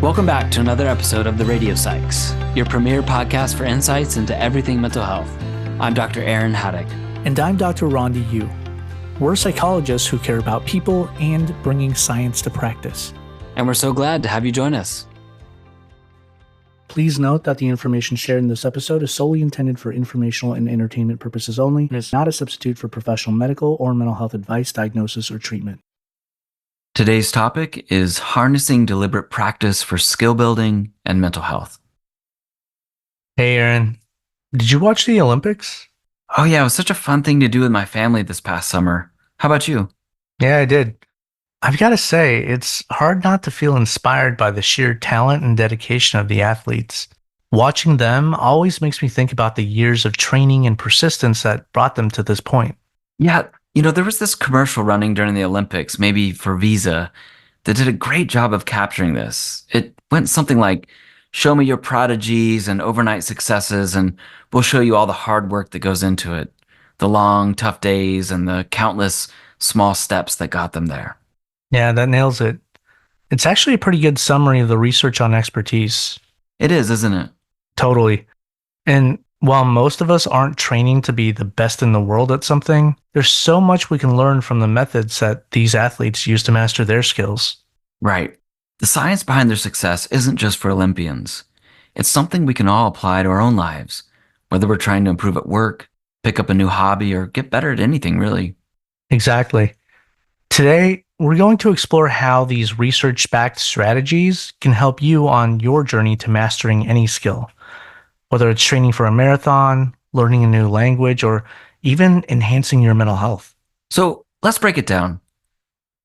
Welcome back to another episode of the Radio Psychs, your premier podcast for insights into everything mental health. I'm Dr. Aaron Haddock. And I'm Dr. Rhonda Yu. We're psychologists who care about people and bringing science to practice. And we're so glad to have you join us. Please note that the information shared in this episode is solely intended for informational and entertainment purposes only and is not a substitute for professional medical or mental health advice, diagnosis, or treatment. Today's topic is harnessing deliberate practice for skill building and mental health. Hey, Aaron. Did you watch the Olympics? Oh yeah, it was such a fun thing to do with my family this past summer. How about you? Yeah, I did. I've got to say, it's hard not to feel inspired by the sheer talent and dedication of the athletes. Watching them always makes me think about the years of training and persistence that brought them to this point. Yeah, there was this commercial running during the Olympics, maybe for Visa, that did a great job of capturing this. It went something like, show me your prodigies and overnight successes, and we'll show you all the hard work that goes into it. The long, tough days and the countless small steps that got them there. Yeah, that nails it. It's actually a pretty good summary of the research on expertise. It is, isn't it? Totally. And while most of us aren't training to be the best in the world at something, there's so much we can learn from the methods that these athletes use to master their skills. Right. The science behind their success isn't just for Olympians. It's something we can all apply to our own lives, whether we're trying to improve at work, pick up a new hobby, or get better at anything, really. Exactly. Today, we're going to explore how these research-backed strategies can help you on your journey to mastering any skill, whether it's training for a marathon, learning a new language, or even enhancing your mental health. So let's break it down.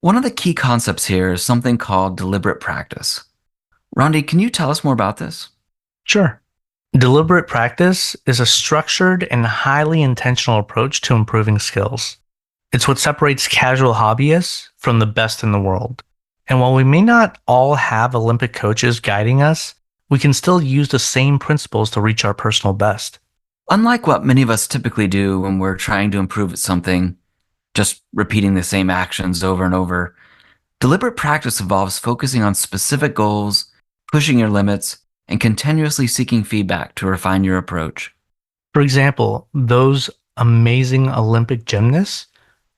One of the key concepts here is something called deliberate practice. Rondi, can you tell us more about this? Sure. Deliberate practice is a structured and highly intentional approach to improving skills. It's what separates casual hobbyists from the best in the world. And while we may not all have Olympic coaches guiding us, we can still use the same principles to reach our personal best. Unlike what many of us typically do when we're trying to improve at something, just repeating the same actions over and over, deliberate practice involves focusing on specific goals, pushing your limits, and continuously seeking feedback to refine your approach. For example, those amazing Olympic gymnasts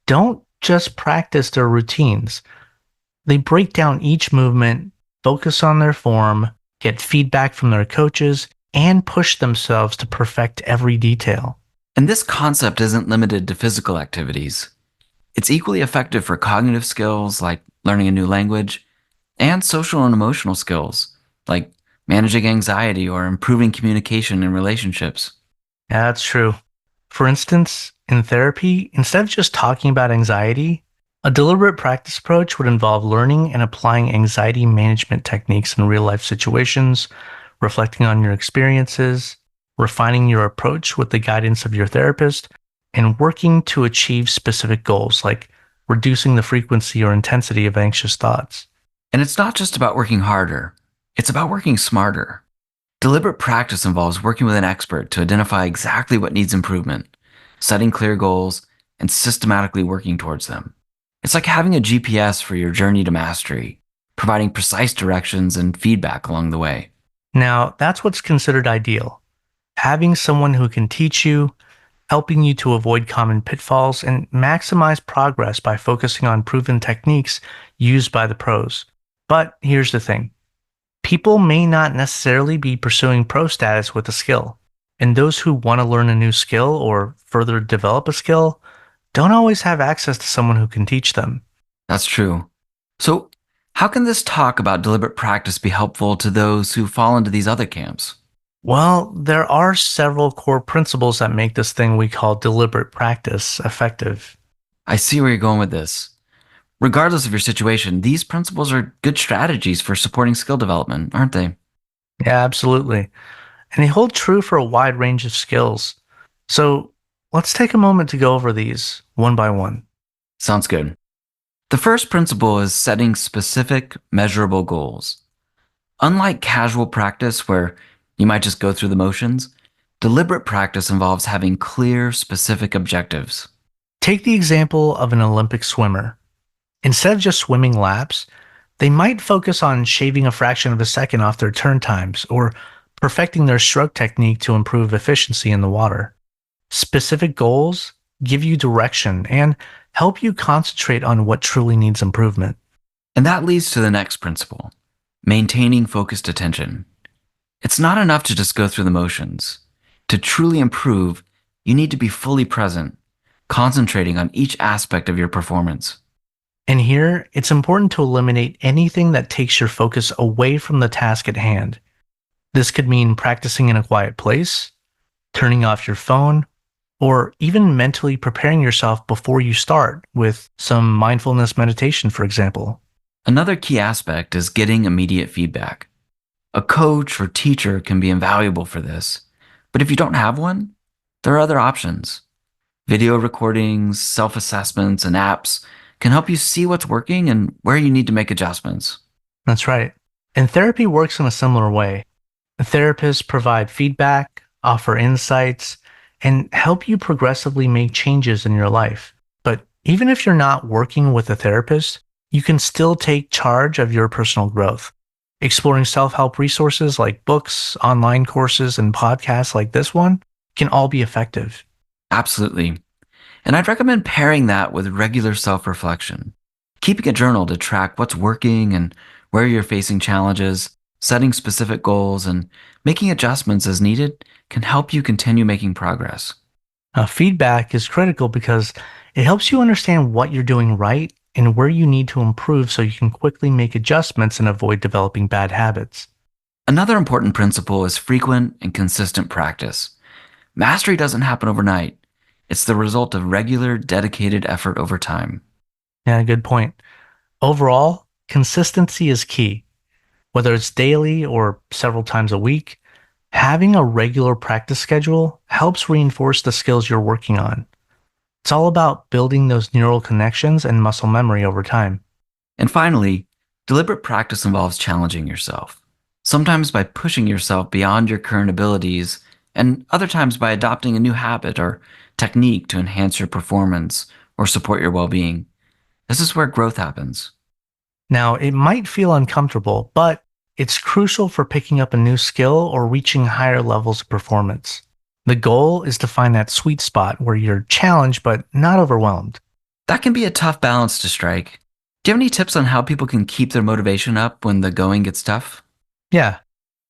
don't just practice their routines. They break down each movement, focus on their form, get feedback from their coaches, and push themselves to perfect every detail. And this concept isn't limited to physical activities. It's equally effective for cognitive skills like learning a new language and social and emotional skills like managing anxiety or improving communication in relationships. Yeah, that's true. For instance, in therapy, instead of just talking about anxiety, a deliberate practice approach would involve learning and applying anxiety management techniques in real-life situations, reflecting on your experiences, refining your approach with the guidance of your therapist, and working to achieve specific goals like reducing the frequency or intensity of anxious thoughts. And it's not just about working harder, it's about working smarter. Deliberate practice involves working with an expert to identify exactly what needs improvement, setting clear goals, and systematically working towards them. It's like having a GPS for your journey to mastery, providing precise directions and feedback along the way. Now, that's what's considered ideal. Having someone who can teach you, helping you to avoid common pitfalls, and maximize progress by focusing on proven techniques used by the pros. But here's the thing. People may not necessarily be pursuing pro status with a skill, and those who want to learn a new skill or further develop a skill don't always have access to someone who can teach them. That's true. So, how can this talk about deliberate practice be helpful to those who fall into these other camps? Well, there are several core principles that make this thing we call deliberate practice effective. I see where you're going with this. Regardless of your situation, these principles are good strategies for supporting skill development, aren't they? Yeah, absolutely. And they hold true for a wide range of skills. So let's take a moment to go over these one by one. Sounds good. The first principle is setting specific, measurable goals. Unlike casual practice, where you might just go through the motions, deliberate practice involves having clear, specific objectives. Take the example of an Olympic swimmer. Instead of just swimming laps, They might focus on shaving a fraction of a second off their turn times or perfecting their stroke technique to improve efficiency in the water. Specific goals give you direction and help you concentrate on what truly needs improvement. And that leads to the next principle, maintaining focused attention. It's not enough to just go through the motions. To truly improve, you need to be fully present, concentrating on each aspect of your performance. And here, it's important to eliminate anything that takes your focus away from the task at hand. This could mean practicing in a quiet place, turning off your phone, or even mentally preparing yourself before you start with some mindfulness meditation, for example. Another key aspect is getting immediate feedback. A coach or teacher can be invaluable for this, but if you don't have one, there are other options. Video recordings, self-assessments, and apps can help you see what's working and where you need to make adjustments. That's right. And therapy works in a similar way. Therapists provide feedback, offer insights, and help you progressively make changes in your life. But even if you're not working with a therapist, you can still take charge of your personal growth. Exploring self-help resources like books, online courses, and podcasts like this one can all be effective. Absolutely. And I'd recommend pairing that with regular self-reflection. Keeping a journal to track what's working and where you're facing challenges, setting specific goals, and making adjustments as needed can help you continue making progress. Now, feedback is critical because it helps you understand what you're doing right and where you need to improve so you can quickly make adjustments and avoid developing bad habits. Another important principle is frequent and consistent practice. Mastery doesn't happen overnight. It's the result of regular, dedicated effort over time. Yeah, good point. Overall, consistency is key. Whether it's daily or several times a week, having a regular practice schedule helps reinforce the skills you're working on. It's all about building those neural connections and muscle memory over time. And finally, deliberate practice involves challenging yourself, sometimes by pushing yourself beyond your current abilities, and other times by adopting a new habit or technique to enhance your performance or support your well-being. This is where growth happens. Now, it might feel uncomfortable, but it's crucial for picking up a new skill or reaching higher levels of performance. The goal is to find that sweet spot where you're challenged but not overwhelmed. That can be a tough balance to strike. Do you have any tips on how people can keep their motivation up when the going gets tough? Yeah,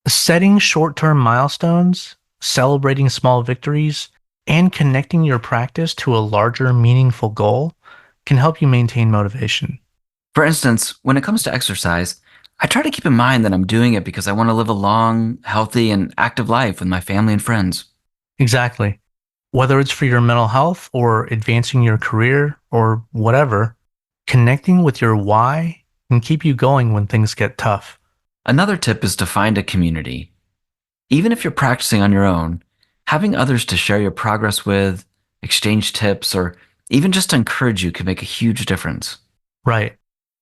setting short-term milestones, celebrating small victories, and connecting your practice to a larger, meaningful goal can help you maintain motivation. For instance, when it comes to exercise, I try to keep in mind that I'm doing it because I want to live a long, healthy, and active life with my family and friends. Exactly. Whether it's for your mental health or advancing your career or whatever, connecting with your why can keep you going when things get tough. Another tip is to find a community. Even if you're practicing on your own, having others to share your progress with, exchange tips, or even just to encourage you can make a huge difference. Right.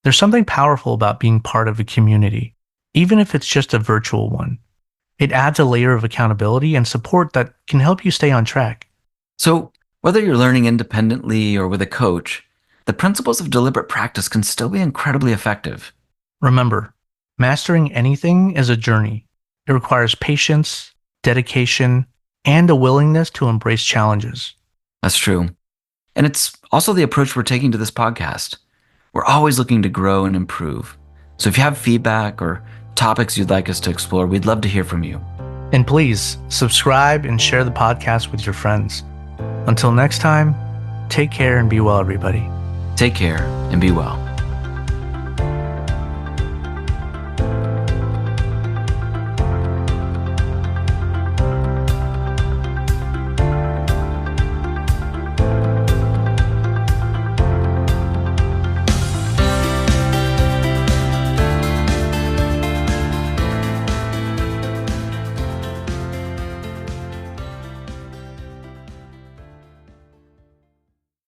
There's something powerful about being part of a community, even if it's just a virtual one. It adds a layer of accountability and support that can help you stay on track. So, whether you're learning independently or with a coach, the principles of deliberate practice can still be incredibly effective. Remember, mastering anything is a journey. It requires patience, dedication, and a willingness to embrace challenges. That's true. And it's also the approach we're taking to this podcast. We're always looking to grow and improve. So if you have feedback or topics you'd like us to explore, we'd love to hear from you. And please subscribe and share the podcast with your friends. Until next time, take care and be well, everybody. Take care and be well.